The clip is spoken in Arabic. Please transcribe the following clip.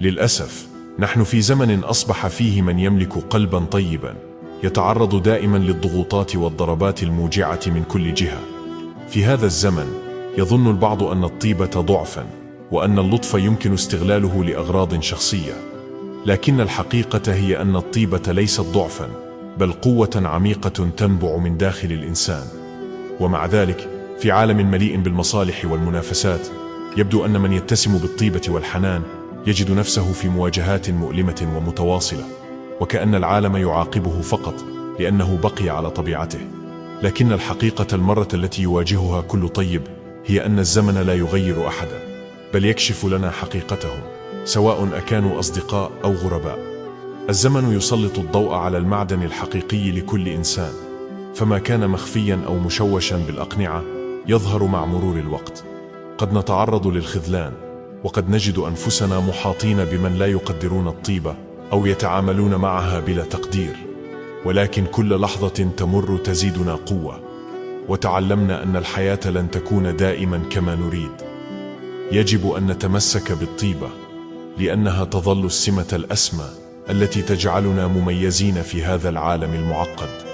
للأسف نحن في زمن أصبح فيه من يملك قلبا طيبا يتعرض دائما للضغوطات والضربات الموجعة من كل جهة. في هذا الزمن يظن البعض أن الطيبة ضعفا وأن اللطف يمكن استغلاله لأغراض شخصية، لكن الحقيقة هي أن الطيبة ليست ضعفا بل قوة عميقة تنبع من داخل الإنسان. ومع ذلك في عالم مليء بالمصالح والمنافسات يبدو أن من يتسم بالطيبة والحنان يجد نفسه في مواجهات مؤلمة ومتواصلة، وكأن العالم يعاقبه فقط لأنه بقي على طبيعته. لكن الحقيقة المرة التي يواجهها كل طيب هي أن الزمن لا يغير أحدا بل يكشف لنا حقيقتهم، سواء أكانوا أصدقاء أو غرباء. الزمن يسلط الضوء على المعدن الحقيقي لكل إنسان، فما كان مخفيا أو مشوشا بالأقنعة يظهر مع مرور الوقت. قد نتعرض للخذلان، وقد نجد أنفسنا محاطين بمن لا يقدرون الطيبة أو يتعاملون معها بلا تقدير، ولكن كل لحظة تمر تزيدنا قوة، وتعلمنا أن الحياة لن تكون دائما كما نريد. يجب أن نتمسك بالطيبة لأنها تظل السمة الأسمى التي تجعلنا مميزين في هذا العالم المعقد.